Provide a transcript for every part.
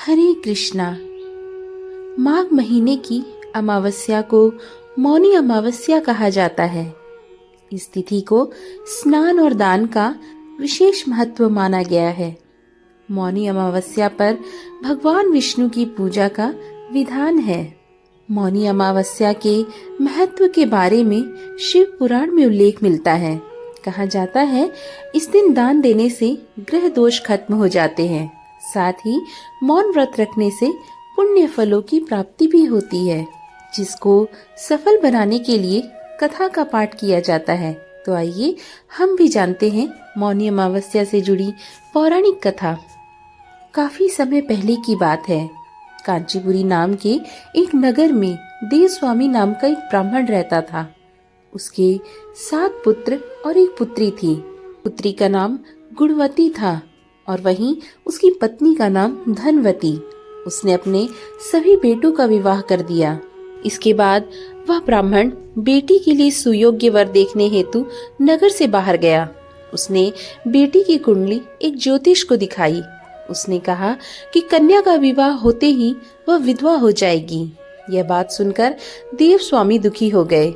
हरे कृष्णा। माघ महीने की अमावस्या को मौनी अमावस्या कहा जाता है। इस तिथि को स्नान और दान का विशेष महत्व माना गया है। मौनी अमावस्या पर भगवान विष्णु की पूजा का विधान है। मौनी अमावस्या के महत्व के बारे में शिव पुराण में उल्लेख मिलता है। कहा जाता है इस दिन दान देने से ग्रह दोष खत्म हो जाते हैं। साथ ही मौन व्रत रखने से पुण्य फलों की प्राप्ति भी होती है, जिसको सफल बनाने के लिए कथा का पाठ किया जाता है। तो आइए हम भी जानते हैं मौनी अमावस्या से जुड़ी पौराणिक कथा। काफी समय पहले की बात है। कांचीपुरी नाम के एक नगर में देवस्वामी नाम का एक ब्राह्मण रहता था। उसके 7 पुत्र और एक पुत्री थी। पुत्री का नाम गुणवती था और वहीं उसकी पत्नी का नाम धनवती। उसने अपने सभी बेटों का विवाह कर दिया। इसके बाद वह ब्राह्मण बेटी के लिए सुयोग्य वर देखने हेतु नगर से बाहर गया। उसने बेटी की कुंडली एक ज्योतिष को दिखाई। उसने कहा कि कन्या का विवाह होते ही वह विधवा हो जाएगी। यह बात सुनकर देव स्वामी दुखी हो गए।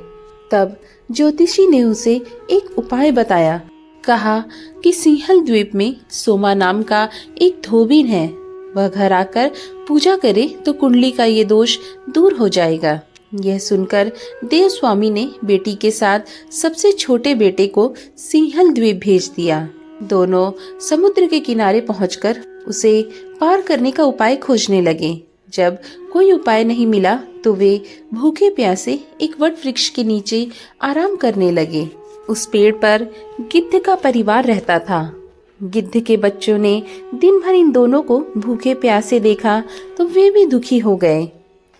तब ज्योतिषी ने उसे एक उपाय बताया। कहा कि सिंहल द्वीप में सोमा नाम का एक धोबीन है। वह घर आकर पूजा करे तो कुंडली का ये दोष दूर हो जाएगा। यह सुनकर देव स्वामी ने बेटी के साथ सबसे छोटे बेटे को सिंहल द्वीप भेज दिया। दोनों समुद्र के किनारे पहुंचकर उसे पार करने का उपाय खोजने लगे। जब कोई उपाय नहीं मिला तो वे भूखे प्यासे एक वट वृक्ष के नीचे आराम करने लगे। उस पेड़ पर गिद्ध का परिवार रहता था। गिद्ध के बच्चों ने दिन भर इन दोनों को भूखे प्यासे देखा तो वे भी दुखी हो गए।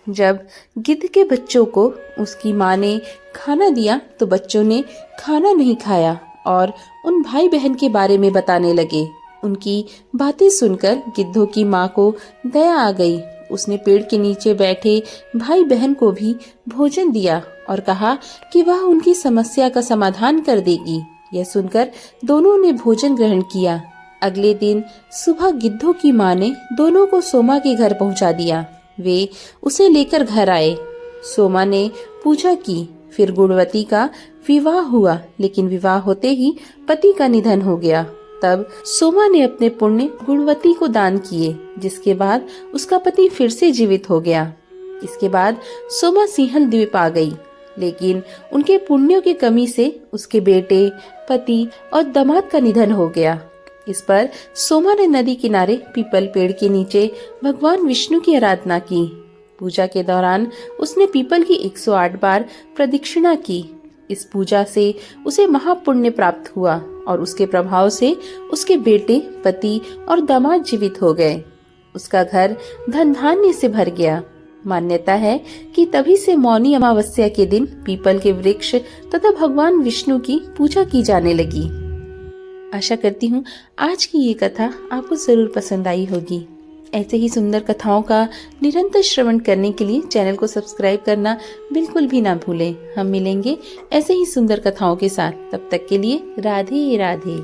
जब गिद्ध के बच्चों को उसकी माँ ने खाना दिया तो बच्चों ने खाना नहीं खाया और उन भाई बहन के बारे में बताने लगे। उनकी बातें सुनकर गिद्धों की माँ को दया आ गई। उसने पेड़ के नीचे बैठे भाई बहन को भी भोजन दिया और कहा कि वह उनकी समस्या का समाधान कर देगी। यह सुनकर दोनों ने भोजन ग्रहण किया। अगले दिन सुबह गिद्धों की माँ ने दोनों को सोमा के घर पहुंचा दिया। वे उसे लेकर घर आए। सोमा ने पूजा की। फिर गुणवती का विवाह हुआ, लेकिन विवाह होते ही पति का निधन हो गया। तब सोमा ने अपने पुण्य गुणवती को दान किए, जिसके बाद उसका पति फिर से जीवित हो गया। इसके बाद सोमा सिंहल द्वीप आ गई, लेकिन उनके पुण्यों की कमी से उसके बेटे, पति और दामाद का निधन हो गया। इस पर सोमा ने नदी किनारे पीपल पेड़ के नीचे भगवान विष्णु की आराधना की। पूजा के दौरान उसने पीपल की 108 बार प्रदक्षिणा की। इस पूजा से उसे महापुण्य प्राप्त हुआ और उसके प्रभाव से उसके बेटे, पति और दामाद जीवित हो गए। उसका घर धन धान्य से भर गया। मान्यता है कि तभी से मौनी अमावस्या के दिन पीपल के वृक्ष तथा भगवान विष्णु की पूजा की जाने लगी। आशा करती हूँ आज की ये कथा आपको जरूर पसंद आई होगी। ऐसे ही सुंदर कथाओं का निरंतर श्रवण करने के लिए चैनल को सब्सक्राइब करना बिल्कुल भी ना भूलें। हम मिलेंगे ऐसे ही सुंदर कथाओं के साथ। तब तक के लिए राधे राधे।